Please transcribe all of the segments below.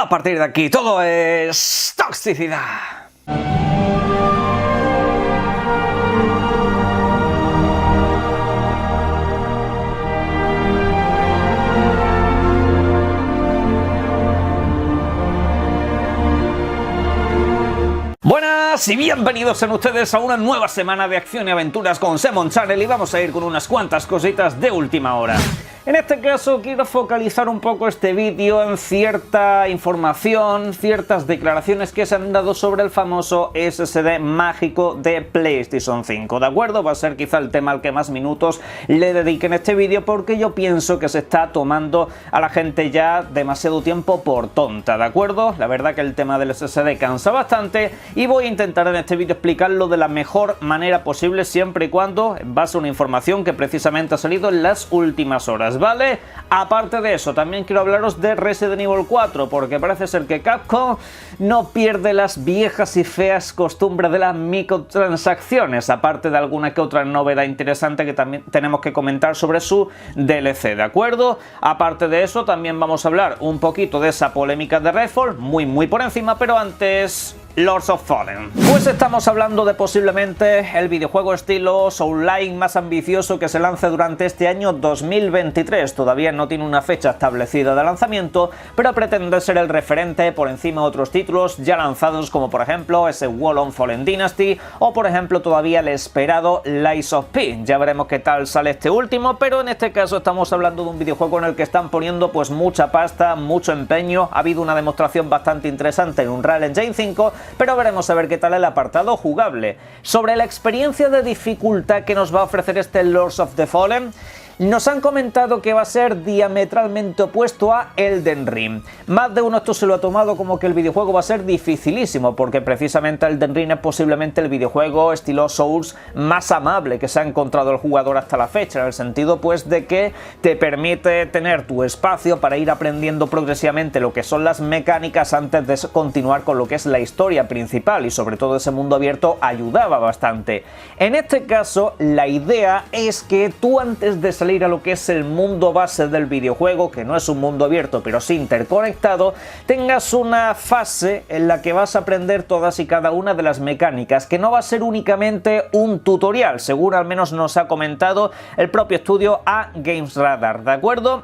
a partir de aquí todo es toxicidad. Buenas y bienvenidos sean ustedes a una nueva semana de acción y aventuras con Semon Channel, y vamos a ir con unas cuantas cositas de última hora. En este caso quiero focalizar un poco este vídeo en cierta información, ciertas declaraciones que se han dado sobre el famoso SSD mágico de PlayStation 5, ¿de acuerdo? Va a ser quizá el tema al que más minutos le dedique en este vídeo, porque yo pienso que se está tomando a la gente ya demasiado tiempo por tonta, ¿de acuerdo? La verdad que el tema del SSD cansa bastante y voy a intentar en este vídeo explicarlo de la mejor manera posible, siempre y cuando en base a una información que precisamente ha salido en las últimas horas, ¿vale? Aparte de eso, también quiero hablaros de Resident Evil 4, porque parece ser que Capcom no pierde las viejas y feas costumbres de las microtransacciones, aparte de alguna que otra novedad interesante que también tenemos que comentar sobre su DLC, ¿de acuerdo? Aparte de eso, también vamos a hablar un poquito de esa polémica de Redfall, muy por encima, pero antes... Lords of Fallen. Pues estamos hablando de posiblemente el videojuego estilo Soulslike más ambicioso que se lance durante este año 2023. Todavía no tiene una fecha establecida de lanzamiento, pero pretende ser el referente por encima de otros títulos ya lanzados, como por ejemplo ese World of Fallen Dynasty o por ejemplo todavía el esperado Lies of P. Ya veremos qué tal sale este último, pero en este caso estamos hablando de un videojuego en el que están poniendo pues mucha pasta, mucho empeño. Ha habido una demostración bastante interesante en Unreal Engine 5, pero veremos a ver qué tal el apartado jugable. Sobre la experiencia de dificultad que nos va a ofrecer este Lords of the Fallen, nos han comentado que va a ser diametralmente opuesto a Elden Ring. Más de uno esto se lo ha tomado como que el videojuego va a ser dificilísimo, porque precisamente Elden Ring es posiblemente el videojuego estilo Souls más amable que se ha encontrado el jugador hasta la fecha, en el sentido pues de que te permite tener tu espacio para ir aprendiendo progresivamente lo que son las mecánicas antes de continuar con lo que es la historia principal, y sobre todo ese mundo abierto ayudaba bastante. En este caso la idea es que tú, antes de salir a lo que es el mundo base del videojuego, que no es un mundo abierto pero sí interconectado, tengas una fase en la que vas a aprender todas y cada una de las mecánicas, que no va a ser únicamente un tutorial, según al menos nos ha comentado el propio estudio A Games Radar, ¿de acuerdo?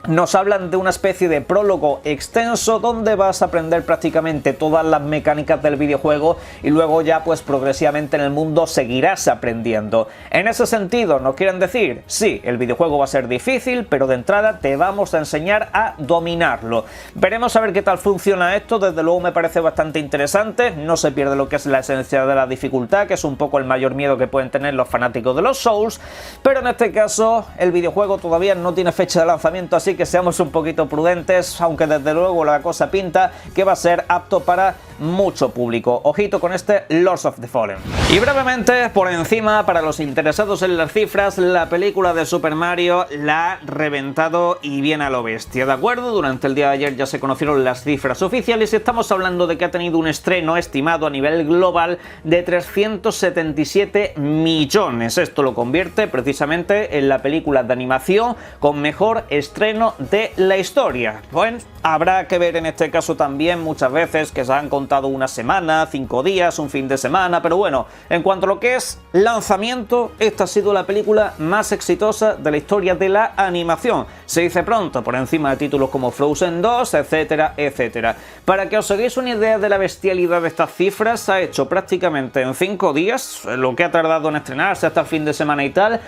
Nos hablan de una especie de prólogo extenso donde vas a aprender prácticamente todas las mecánicas del videojuego y luego ya pues progresivamente en el mundo seguirás aprendiendo. En ese sentido, ¿nos quieren decir? Sí, el videojuego va a ser difícil, pero de entrada te vamos a enseñar a dominarlo. Veremos a ver qué tal funciona esto. Desde luego me parece bastante interesante, no se pierde lo que es la esencia de la dificultad, que es un poco el mayor miedo que pueden tener los fanáticos de los Souls, pero en este caso el videojuego todavía no tiene fecha de lanzamiento, así que seamos un poquito prudentes, aunque desde luego la cosa pinta que va a ser apto para mucho público. Ojito con este Lords of the Fallen. Y brevemente, por encima, para los interesados en las cifras, la película de Super Mario la ha reventado y bien a lo bestia, ¿de acuerdo? Durante el día de ayer ya se conocieron las cifras oficiales y estamos hablando de que ha tenido un estreno estimado a nivel global de 377 millones. Esto lo convierte precisamente en la película de animación con mejor estreno de la historia. Bueno, habrá que ver en este caso también muchas veces que se han contado una semana, 5 días, un fin de semana, pero bueno, en cuanto a lo que es lanzamiento, esta ha sido la película más exitosa de la historia de la animación. Se dice pronto, por encima de títulos como Frozen 2, etcétera, etcétera. Para que os hagáis una idea de la bestialidad de estas cifras, ha hecho prácticamente en 5 días, lo que ha tardado en estrenarse hasta el fin de semana y tal,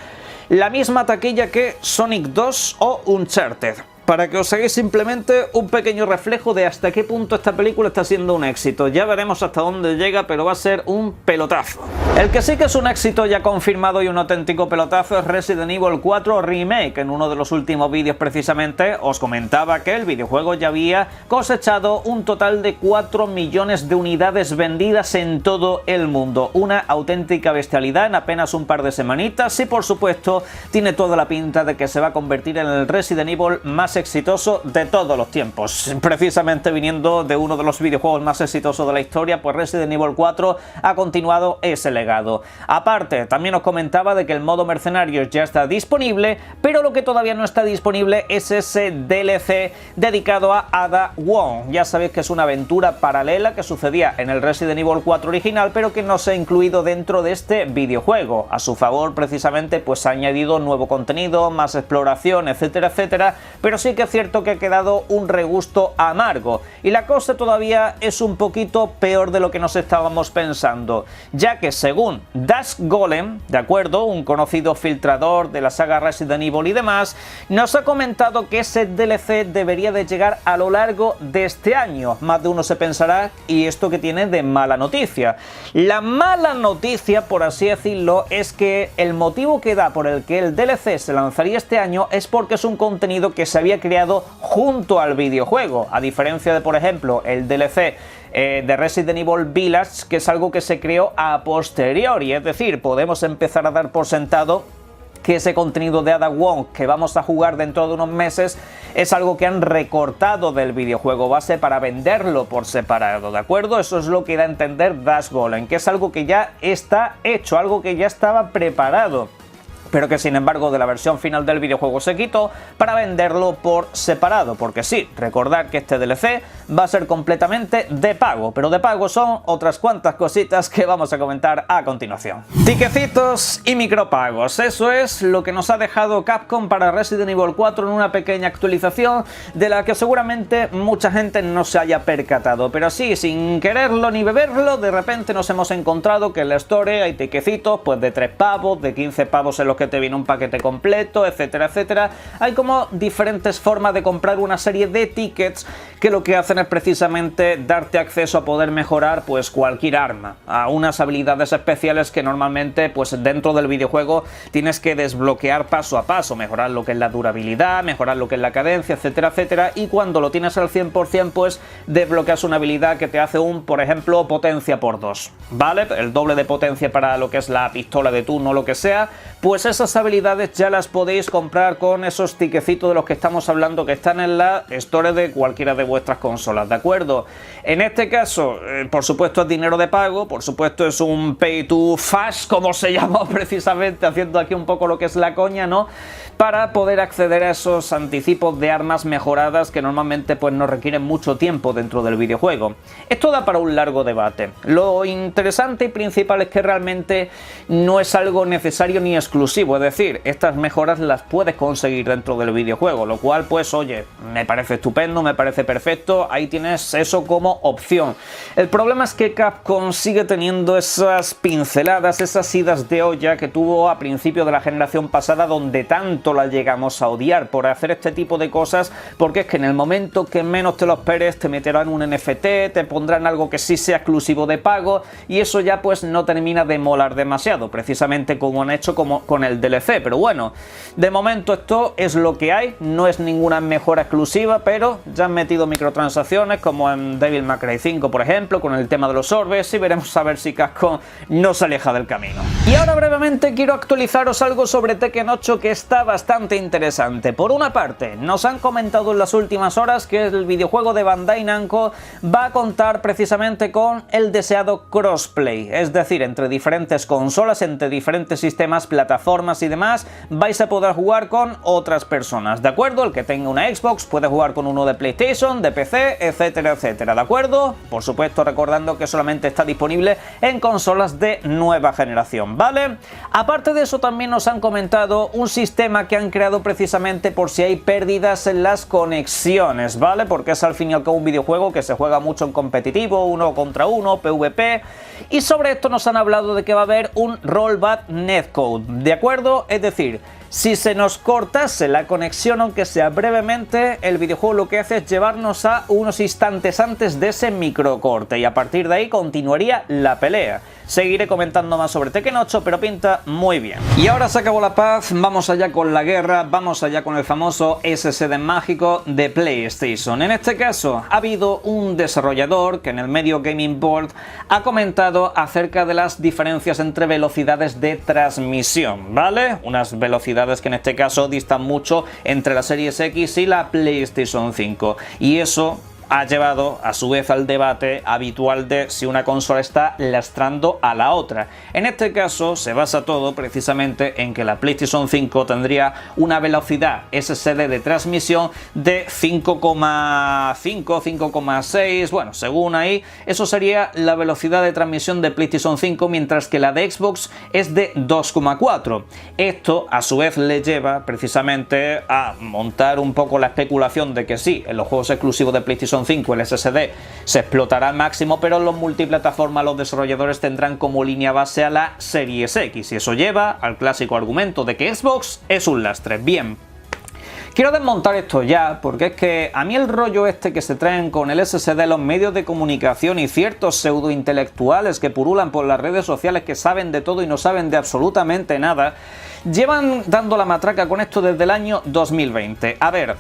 la misma taquilla que Sonic 2 o Uncharted. para que os hagáis simplemente un pequeño reflejo de hasta qué punto esta película está siendo un éxito. Ya veremos hasta dónde llega, pero va a ser un pelotazo. El que sí que es un éxito ya confirmado y un auténtico pelotazo es Resident Evil 4 Remake. En uno de los últimos vídeos precisamente os comentaba que el videojuego ya había cosechado un total de 4 millones de unidades vendidas en todo el mundo. Una auténtica bestialidad en apenas un par de semanitas y por supuesto tiene toda la pinta de que se va a convertir en el Resident Evil más exitoso de todos los tiempos. Precisamente viniendo de uno de los videojuegos más exitosos de la historia, pues Resident Evil 4 ha continuado ese legado. Aparte, también os comentaba de que el modo mercenarios ya está disponible, pero lo que todavía no está disponible es ese DLC dedicado a Ada Wong. Ya sabéis que es una aventura paralela que sucedía en el Resident Evil 4 original, pero que no se ha incluido dentro de este videojuego. A su favor, precisamente, pues ha añadido nuevo contenido, más exploración, etcétera, etcétera, pero sí que es cierto que ha quedado un regusto amargo, y la cosa todavía es un poquito peor de lo que nos estábamos pensando, ya que según Dash Golem, de acuerdo, un conocido filtrador de la saga Resident Evil y demás, nos ha comentado que ese DLC debería de llegar a lo largo de este año. Más de uno se pensará, ¿y esto que tiene de mala noticia? La mala noticia, por así decirlo, es que el motivo que da por el que el DLC se lanzaría este año es porque es un contenido que se había creado junto al videojuego, a diferencia de, por ejemplo, el DLC de Resident Evil Village, que es algo que se creó a posteriori, es decir, podemos empezar a dar por sentado que ese contenido de Ada Wong que vamos a jugar dentro de unos meses es algo que han recortado del videojuego base para venderlo por separado, ¿de acuerdo? Eso es lo que da a entender Dash Golem, que es algo que ya está hecho, algo que ya estaba preparado, pero que sin embargo de la versión final del videojuego se quitó para venderlo por separado, porque sí, recordad que este DLC va a ser completamente de pago, pero de pago son otras cuantas cositas que vamos a comentar a continuación. Tiquecitos y micropagos, eso es lo que nos ha dejado Capcom para Resident Evil 4 en una pequeña actualización de la que seguramente mucha gente no se haya percatado, pero sí, sin quererlo ni beberlo, de repente nos hemos encontrado que en la Store hay tiquecitos pues de 3 pavos, de 15 pavos en los que te viene un paquete completo, etcétera, etcétera. Hay como diferentes formas de comprar una serie de tickets que lo que hacen es precisamente darte acceso a poder mejorar pues cualquier arma, a unas habilidades especiales que normalmente pues dentro del videojuego tienes que desbloquear paso a paso, mejorar lo que es la durabilidad, mejorar lo que es la cadencia, etcétera, etcétera, y cuando lo tienes al 100% pues desbloqueas una habilidad que te hace por ejemplo, potencia por 2, ¿vale? El doble de potencia para lo que es la pistola de turno o lo que sea, pues esas habilidades ya las podéis comprar con esos tiquecitos de los que estamos hablando que están en la Store de cualquiera de vuestras consolas, ¿de acuerdo? En este caso, por supuesto es dinero de pago, por supuesto es un pay to fast, como se llama precisamente, haciendo aquí un poco lo que es la coña, ¿no? Para poder acceder a esos anticipos de armas mejoradas que normalmente pues no requieren mucho tiempo dentro del videojuego. Esto da para un largo debate. Lo interesante y principal es que realmente no es algo necesario ni exclusivo, es decir, estas mejoras las puedes conseguir dentro del videojuego, lo cual pues oye, me parece estupendo, me parece perfecto, ahí tienes eso como opción. El problema es que Capcom sigue teniendo esas pinceladas, esas idas de olla que tuvo a principio de la generación pasada, donde tanto la llegamos a odiar por hacer este tipo de cosas, porque es que en el momento que menos te lo esperes te meterán un NFT, te pondrán algo que sí sea exclusivo de pago, y eso ya pues no termina de molar demasiado, precisamente como han hecho como con el DLC, pero bueno, de momento esto es lo que hay, no es ninguna mejora exclusiva, pero ya han metido microtransacciones como en Devil May Cry 5, por ejemplo, con el tema de los orbes, y veremos a ver si Capcom no se aleja del camino. Y ahora brevemente quiero actualizaros algo sobre Tekken 8 que está bastante interesante. Por una parte, nos han comentado en las últimas horas que el videojuego de Bandai Namco va a contar precisamente con el deseado crossplay, es decir, entre diferentes consolas, entre diferentes sistemas, plataformas y demás, vais a poder jugar con otras personas, ¿de acuerdo? El que tenga una Xbox puede jugar con uno de PlayStation, de PC, etcétera, etcétera, ¿de acuerdo? Por supuesto, recordando que solamente está disponible en consolas de nueva generación, ¿vale? Aparte de eso, también nos han comentado un sistema que han creado precisamente por si hay pérdidas en las conexiones, ¿vale? Porque es al fin y al cabo un videojuego que se juega mucho en competitivo, 1 contra 1, PvP, y sobre esto nos han hablado de que va a haber un rollback netcode, ¿de acuerdo? Es decir, si se nos cortase la conexión, aunque sea brevemente, el videojuego lo que hace es llevarnos a unos instantes antes de ese microcorte y a partir de ahí continuaría la pelea. Seguiré comentando más sobre Tekken 8, pero pinta muy bien. Y ahora se acabó la paz, vamos allá con la guerra, vamos allá con el famoso SSD mágico de PlayStation. En este caso, ha habido un desarrollador que en el medio Gaming Board ha comentado acerca de las diferencias entre velocidades de transmisión, ¿vale? Unas velocidades velocidades que en este caso distan mucho entre la Series X y la PlayStation 5. Y eso ha llevado a su vez al debate habitual de si una consola está lastrando a la otra. En este caso se basa todo precisamente en que la PlayStation 5 tendría una velocidad SSD de transmisión de 5,5, 5,6, bueno, según ahí, eso sería la velocidad de transmisión de PlayStation 5, mientras que la de Xbox es de 2,4. Esto a su vez le lleva precisamente a montar un poco la especulación de que sí, en los juegos exclusivos de PlayStation 5 el SSD se explotará al máximo, pero en los multiplataformas los desarrolladores tendrán como línea base a la Series X, y eso lleva al clásico argumento de que Xbox es un lastre. Bien, quiero desmontar esto ya, porque es que a mí el rollo este que se traen con el SSD los medios de comunicación y ciertos pseudointelectuales que purulan por las redes sociales, que saben de todo y no saben de absolutamente nada, llevan dando la matraca con esto desde el año 2020. A ver,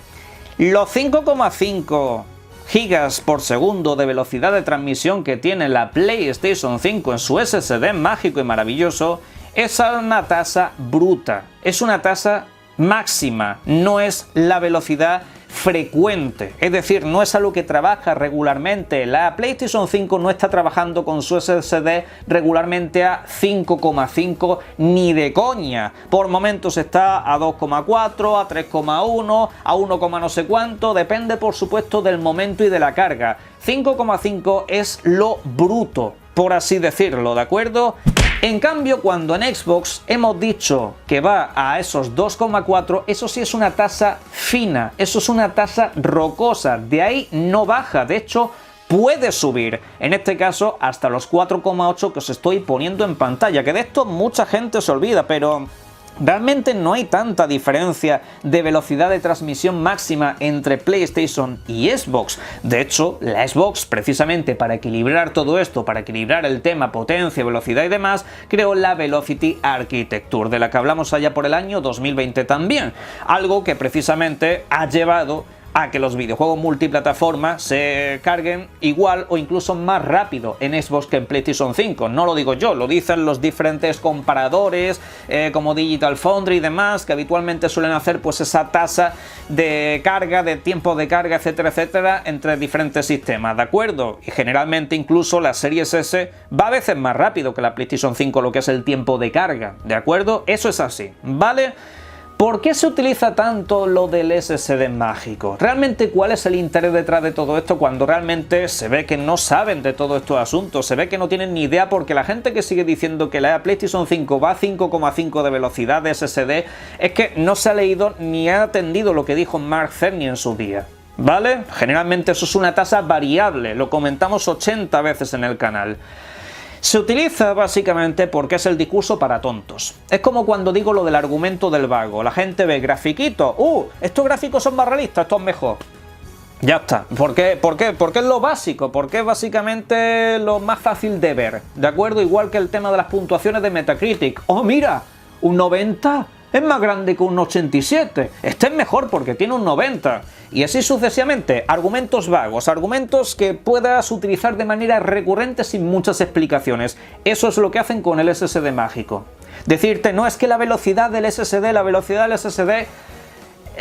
los 5,5 gigas por segundo de velocidad de transmisión que tiene la PlayStation 5 en su SSD mágico y maravilloso es una tasa bruta, es una tasa máxima, no es la velocidad frecuente, es decir, no es algo que trabaja regularmente. La PlayStation 5 no está trabajando con su SSD regularmente a 5,5 ni de coña. Por momentos está a 2,4, a 3,1, a 1, no sé cuánto, depende por supuesto del momento y de la carga. 5,5 es lo bruto, por así decirlo, ¿de acuerdo? En cambio, cuando en Xbox hemos dicho que va a esos 2,4, eso sí es una tasa fina, eso es una tasa rocosa, de ahí no baja, de hecho puede subir, en este caso hasta los 4,8 que os estoy poniendo en pantalla, que de esto mucha gente se olvida, pero realmente no hay tanta diferencia de velocidad de transmisión máxima entre PlayStation y Xbox. De hecho, la Xbox, precisamente para equilibrar todo esto, para equilibrar el tema potencia, velocidad y demás, creó la Velocity Architecture, de la que hablamos allá por el año 2020 también. Algo que precisamente ha llevado a que los videojuegos multiplataforma se carguen igual o incluso más rápido en Xbox que en PlayStation 5. No lo digo yo, lo dicen los diferentes comparadores como Digital Foundry y demás, que habitualmente suelen hacer pues esa tasa de carga, de tiempo de carga, etcétera, etcétera, entre diferentes sistemas, ¿de acuerdo? Y generalmente incluso la Series S va a veces más rápido que la PlayStation 5 lo que es el tiempo de carga, ¿de acuerdo? Eso es así, ¿vale? ¿Por qué se utiliza tanto lo del SSD mágico? ¿Realmente cuál es el interés detrás de todo esto cuando realmente se ve que no saben de todos estos asuntos? Se ve que no tienen ni idea, porque la gente que sigue diciendo que la PlayStation 5 va a 5,5 de velocidad de SSD es que no se ha leído ni ha atendido lo que dijo Mark Cerny en su día, ¿vale? Generalmente eso es una tasa variable, lo comentamos 80 veces en el canal. Se utiliza básicamente porque es el discurso para tontos. Es como cuando digo lo del argumento del vago. La gente ve grafiquitos. Estos gráficos son más realistas, esto es mejor. Ya está. ¿Por qué? Porque es lo básico, porque es básicamente lo más fácil de ver. ¿De acuerdo? Igual que el tema de las puntuaciones de Metacritic. ¡Oh, mira! Un 90 es más grande que un 87. Este es mejor porque tiene un 90. Y así sucesivamente. Argumentos vagos, argumentos que puedas utilizar de manera recurrente sin muchas explicaciones. Eso es lo que hacen con el SSD mágico. Decirte, no, es que la velocidad del SSD,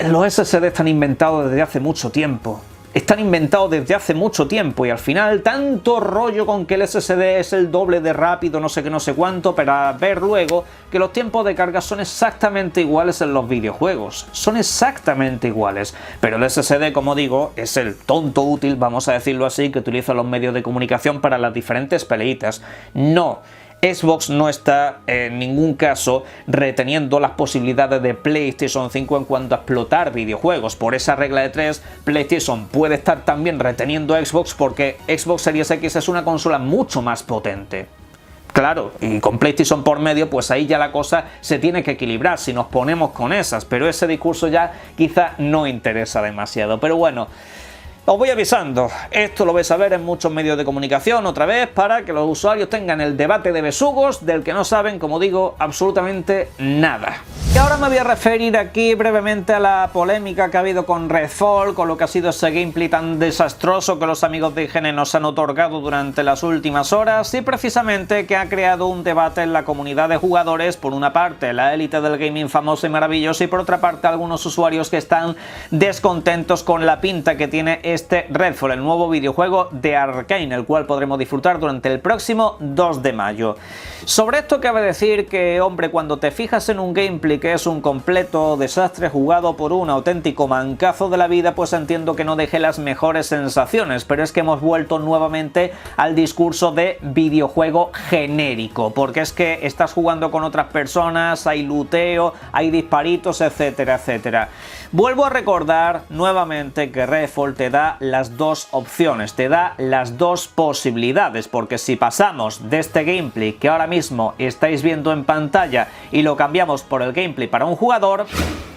los SSD están inventados desde hace mucho tiempo. Están inventados desde hace mucho tiempo y al final tanto rollo con que el SSD es el doble de rápido, no sé qué, no sé cuánto, para ver luego que los tiempos de carga son exactamente iguales en los videojuegos. Son exactamente iguales. Pero el SSD, como digo, es el tonto útil, vamos a decirlo así, que utilizan los medios de comunicación para las diferentes peleitas. No. Xbox no está en ningún caso reteniendo las posibilidades de PlayStation 5 en cuanto a explotar videojuegos. Por esa regla de 3, PlayStation puede estar también reteniendo a Xbox porque Xbox Series X es una consola mucho más potente. Claro, y con PlayStation por medio, pues ahí ya la cosa se tiene que equilibrar si nos ponemos con esas, pero ese discurso ya quizá no interesa demasiado. Pero bueno, Os voy avisando, esto lo vais a ver en muchos medios de comunicación otra vez para que los usuarios tengan el debate de besugos del que no saben, como digo, absolutamente nada. Y ahora me voy a referir aquí brevemente a la polémica que ha habido con Redfall, con lo que ha sido ese gameplay tan desastroso que los amigos de IGN nos han otorgado durante las últimas horas y precisamente que ha creado un debate en la comunidad de jugadores, por una parte la élite del gaming famoso y maravilloso y por otra parte algunos usuarios que están descontentos con la pinta que tiene este Redfall, el nuevo videojuego de Arkane, el cual podremos disfrutar durante el próximo 2 de mayo. Sobre esto cabe decir que, hombre, cuando te fijas en un gameplay que es un completo desastre jugado por un auténtico mancazo de la vida, pues entiendo que no deje las mejores sensaciones, pero es que hemos vuelto nuevamente al discurso de videojuego genérico, porque es que estás jugando con otras personas, hay looteo, hay disparitos, etcétera, etcétera. Vuelvo a recordar nuevamente que Redfall te da las dos opciones, te da las dos posibilidades, porque si pasamos de este gameplay que ahora mismo estáis viendo en pantalla y lo cambiamos por el gameplay para un jugador,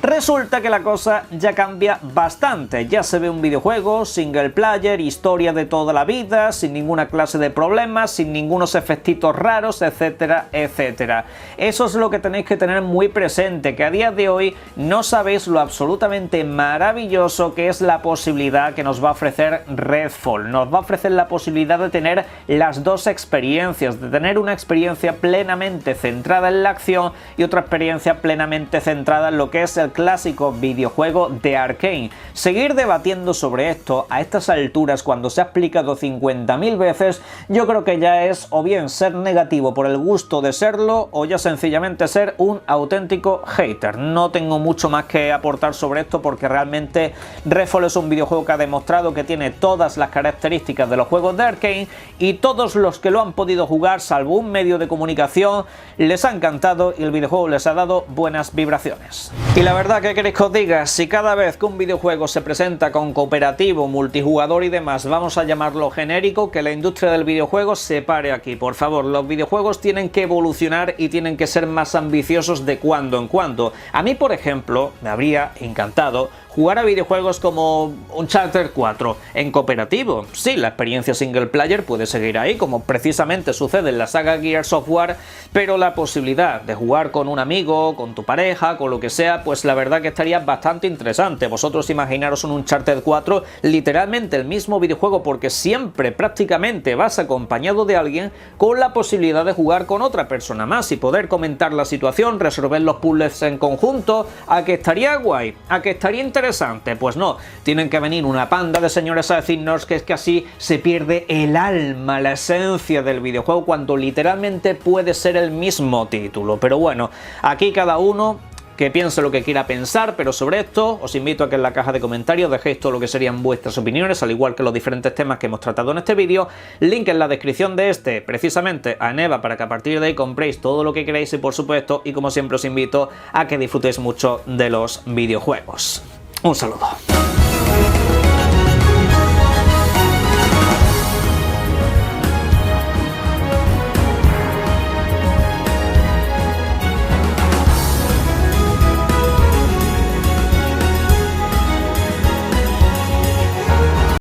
resulta que la cosa ya cambia bastante. Ya se ve un videojuego single player, historia de toda la vida, sin ninguna clase de problemas, sin ningunos efectitos raros, etcétera, etcétera. Eso es lo que tenéis que tener muy presente, que a día de hoy no sabéis lo absolutamente maravilloso que es la posibilidad que nos va a ofrecer Redfall. Nos va a ofrecer la posibilidad de tener las dos experiencias, de tener una experiencia plenamente centrada en la acción y otra experiencia plenamente centrada en lo que es el clásico videojuego de Arkane. Seguir debatiendo sobre esto a estas alturas, cuando se ha explicado 50.000 veces, yo creo que ya es o bien ser negativo por el gusto de serlo o ya sencillamente ser un auténtico hater. No tengo mucho más que aportar sobre esto porque realmente Redfall es un videojuego que ha demostrado que tiene todas las características de los juegos de Arkane y todos los que lo han podido jugar, salvo un medio de comunicación, les ha encantado y el videojuego les ha dado buenas vibraciones. Y la verdad, ¿qué queréis que os diga? Si cada vez que un videojuego se presenta con cooperativo, multijugador y demás, vamos a llamarlo genérico, que la industria del videojuego se pare aquí. Por favor, los videojuegos tienen que evolucionar y tienen que ser más ambiciosos de cuando en cuando. A mí, por ejemplo, me habría encantado jugar a videojuegos como Uncharted 4 en cooperativo. Sí, la experiencia single player puede seguir ahí, como precisamente sucede en la saga Gears of War, pero la posibilidad de jugar con un amigo, con tu pareja, con lo que sea, pues la verdad que estaría bastante interesante. Vosotros imaginaros un Uncharted 4, literalmente el mismo videojuego, porque siempre prácticamente vas acompañado de alguien, con la posibilidad de jugar con otra persona más y poder comentar la situación, resolver los puzzles en conjunto. ¿A que estaría guay? ¿A que estaría interesante? Pues no, tienen que venir una panda de señores a decirnos que es que así se pierde el alma, la esencia del videojuego, cuando literalmente puede ser el mismo título. Pero bueno, aquí cada uno que piense lo que quiera pensar, pero sobre esto os invito a que en la caja de comentarios dejéis todo lo que serían vuestras opiniones, al igual que los diferentes temas que hemos tratado en este vídeo. Link en la descripción de este, precisamente a Eneba, para que a partir de ahí compréis todo lo que queráis y por supuesto, y como siempre os invito a que disfrutéis mucho de los videojuegos. Un saludo.